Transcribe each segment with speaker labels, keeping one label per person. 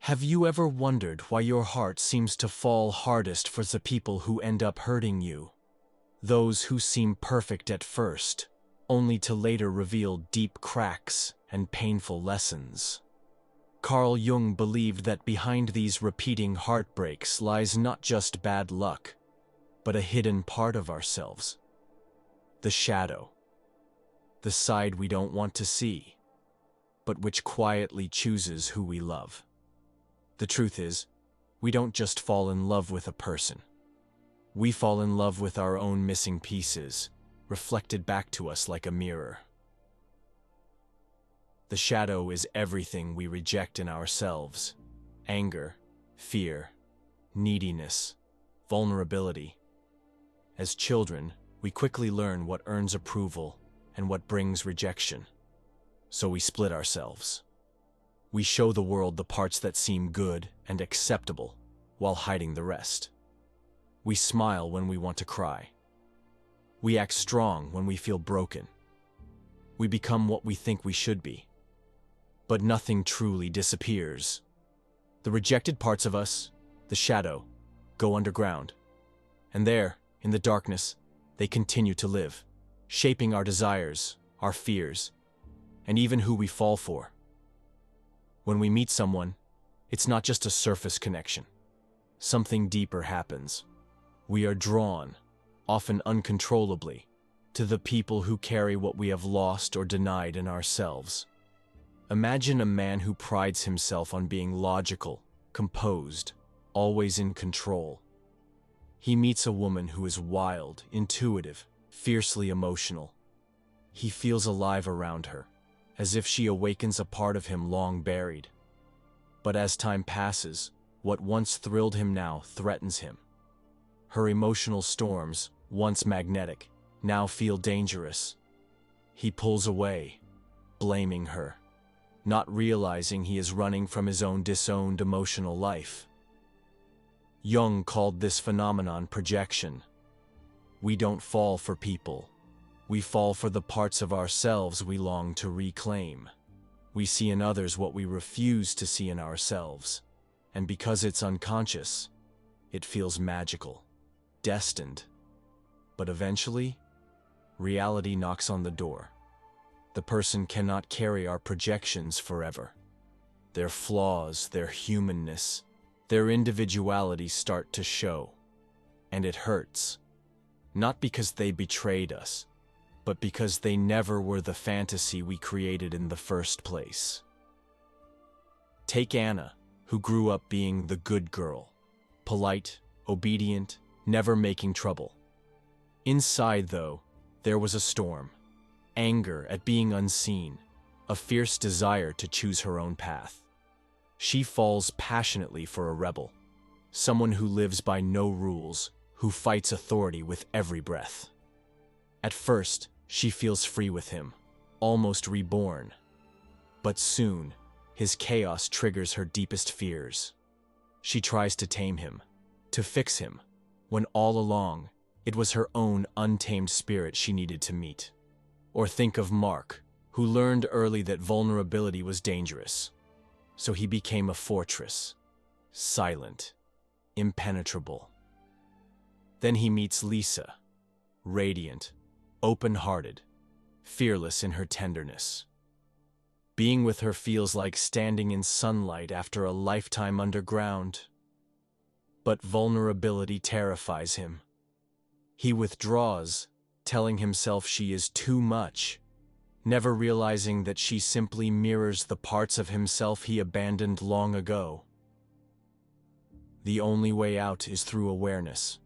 Speaker 1: Have you ever wondered why your heart seems to fall hardest for the people who end up hurting you? Those who seem perfect at first, only to later reveal deep cracks and painful lessons. Carl Jung believed that behind these repeating heartbreaks lies not just bad luck, but a hidden part of ourselves. The shadow. The side we don't want to see, but which quietly chooses who we love. The truth is, we don't just fall in love with a person. We fall in love with our own missing pieces, reflected back to us like a mirror. The shadow is everything we reject in ourselves: anger, fear, neediness, vulnerability. As children, we quickly learn what earns approval and what brings rejection. So we split ourselves. We show the world the parts that seem good and acceptable, while hiding the rest. We smile when we want to cry. We act strong when we feel broken. We become what we think we should be. But nothing truly disappears. The rejected parts of us, the shadow, go underground. And there, in the darkness, they continue to live, shaping our desires, our fears, and even who we fall for. When we meet someone, it's not just a surface connection. Something deeper happens. We are drawn, often uncontrollably, to the people who carry what we have lost or denied in ourselves. Imagine a man who prides himself on being logical, composed, always in control. He meets a woman who is wild, intuitive, fiercely emotional. He feels alive around her, as if she awakens a part of him long buried. But as time passes, what once thrilled him now threatens him. Her emotional storms, once magnetic, now feel dangerous. He pulls away, blaming her, not realizing he is running from his own disowned emotional life. Jung called this phenomenon projection. We don't fall for people. We fall for the parts of ourselves we long to reclaim. We see in others what we refuse to see in ourselves. And because it's unconscious, it feels magical, destined. But eventually, reality knocks on the door. The person cannot carry our projections forever. Their flaws, their humanness, their individuality start to show. And it hurts. Not because they betrayed us, but because they never were the fantasy we created in the first place. Take Anna, who grew up being the good girl, polite, obedient, never making trouble. Inside, though, there was a storm, anger at being unseen, a fierce desire to choose her own path. She falls passionately for a rebel, someone who lives by no rules, who fights authority with every breath. At first, she feels free with him, almost reborn. But soon, his chaos triggers her deepest fears. She tries to tame him, to fix him, when all along, it was her own untamed spirit she needed to meet. Or think of Mark, who learned early that vulnerability was dangerous. So he became a fortress, silent, impenetrable. Then he meets Lisa, radiant, open-hearted, fearless in her tenderness. Being with her feels like standing in sunlight after a lifetime underground. But vulnerability terrifies him. He withdraws, telling himself she is too much, never realizing that she simply mirrors the parts of himself he abandoned long ago. The only way out is through awareness.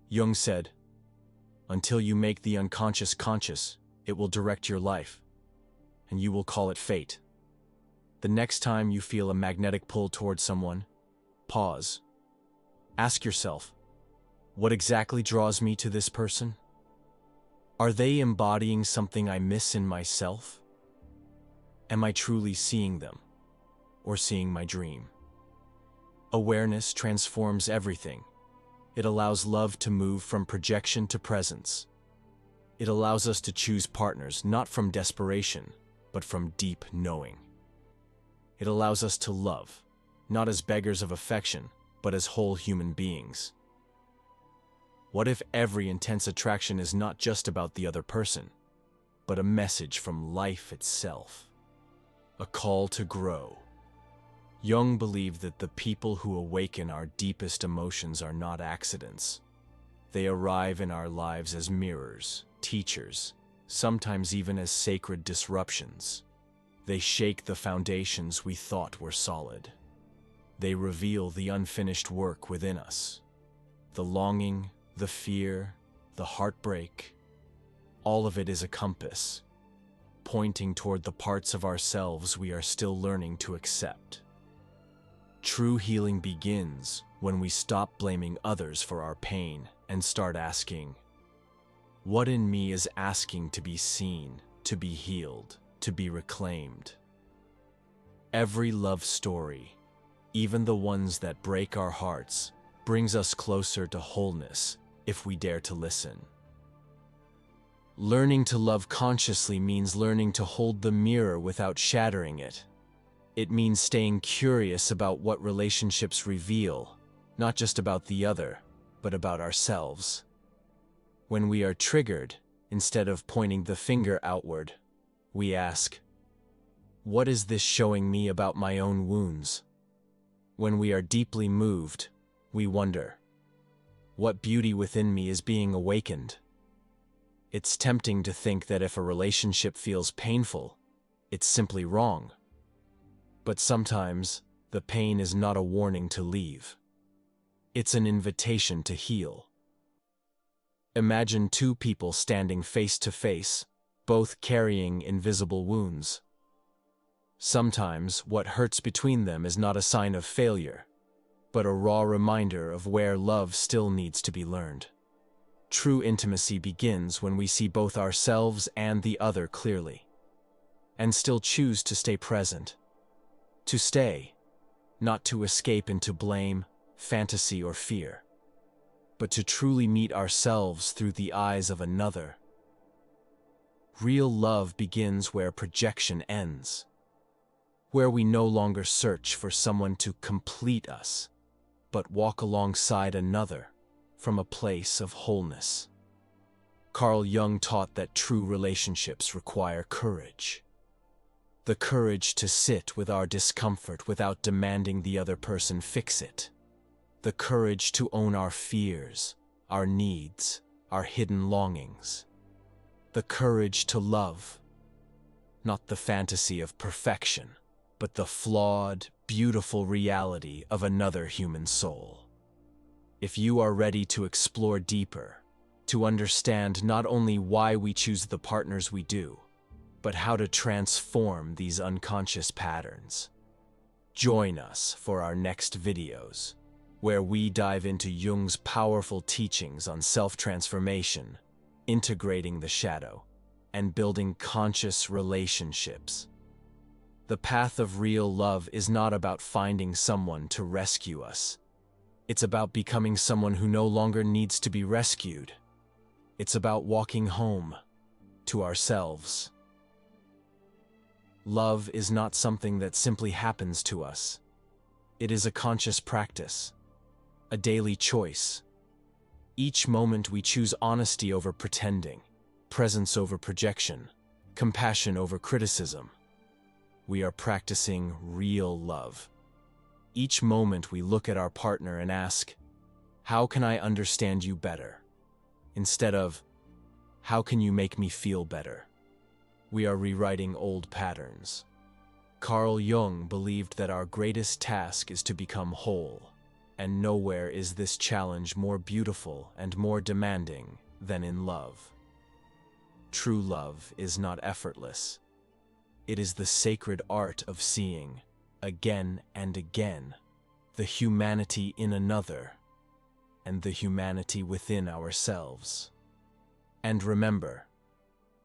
Speaker 1: Jung said, "Until you make the unconscious conscious, it will direct your life, and you will call it fate." The next time you feel a magnetic pull towards someone, pause. Ask yourself, what exactly draws me to this person? Are they embodying something I miss in myself? Am I truly seeing them, or seeing my dream? Awareness transforms everything. It allows love to move from projection to presence. It allows us to choose partners not from desperation, but from deep knowing. It allows us to love, not as beggars of affection, but as whole human beings? What if every intense attraction is not just about the other person, but a message from life itself? A call to grow. Jung believed that the people who awaken our deepest emotions are not accidents. They arrive in our lives as mirrors, teachers, sometimes even as sacred disruptions. They shake the foundations we thought were solid. They reveal the unfinished work within us. The longing, the fear, the heartbreak, all of it is a compass, pointing toward the parts of ourselves we are still learning to accept. True healing begins when we stop blaming others for our pain and start asking, what in me is asking to be seen, to be healed, to be reclaimed? Every love story, even the ones that break our hearts, brings us closer to wholeness if we dare to listen. Learning to love consciously means learning to hold the mirror without shattering it. It means staying curious about what relationships reveal, not just about the other, but about ourselves. When we are triggered, instead of pointing the finger outward, we ask, what is this showing me about my own wounds? When we are deeply moved, we wonder, what beauty within me is being awakened? It's tempting to think that if a relationship feels painful, it's simply wrong. But sometimes, the pain is not a warning to leave. It's an invitation to heal. Imagine two people standing face to face, both carrying invisible wounds. Sometimes, what hurts between them is not a sign of failure, but a raw reminder of where love still needs to be learned. True intimacy begins when we see both ourselves and the other clearly, and still choose to stay present. To stay, not to escape into blame, fantasy, or fear, but to truly meet ourselves through the eyes of another. Real love begins where projection ends, where we no longer search for someone to complete us, but walk alongside another from a place of wholeness. Carl Jung taught that true relationships require courage. The courage to sit with our discomfort without demanding the other person fix it. The courage to own our fears, our needs, our hidden longings. The courage to love, not the fantasy of perfection, but the flawed, beautiful reality of another human soul. If you are ready to explore deeper, to understand not only why we choose the partners we do, but how to transform these unconscious patterns, join us for our next videos, where we dive into Jung's powerful teachings on self-transformation, integrating the shadow, and building conscious relationships. The path of real love is not about finding someone to rescue us. It's about becoming someone who no longer needs to be rescued. It's about walking home to ourselves. Love is not something that simply happens to us. It is a conscious practice, a daily choice. Each moment we choose honesty over pretending, presence over projection, compassion over criticism. We are practicing real love. Each moment we look at our partner and ask, how can I understand you better? Instead of, how can you make me feel better? We are rewriting old patterns. Carl Jung believed that our greatest task is to become whole, and nowhere is this challenge more beautiful and more demanding than in love. True love is not effortless. It is the sacred art of seeing, again and again, the humanity in another and the humanity within ourselves. And remember,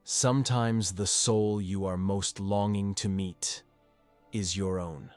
Speaker 1: sometimes the soul you are most longing to meet is your own.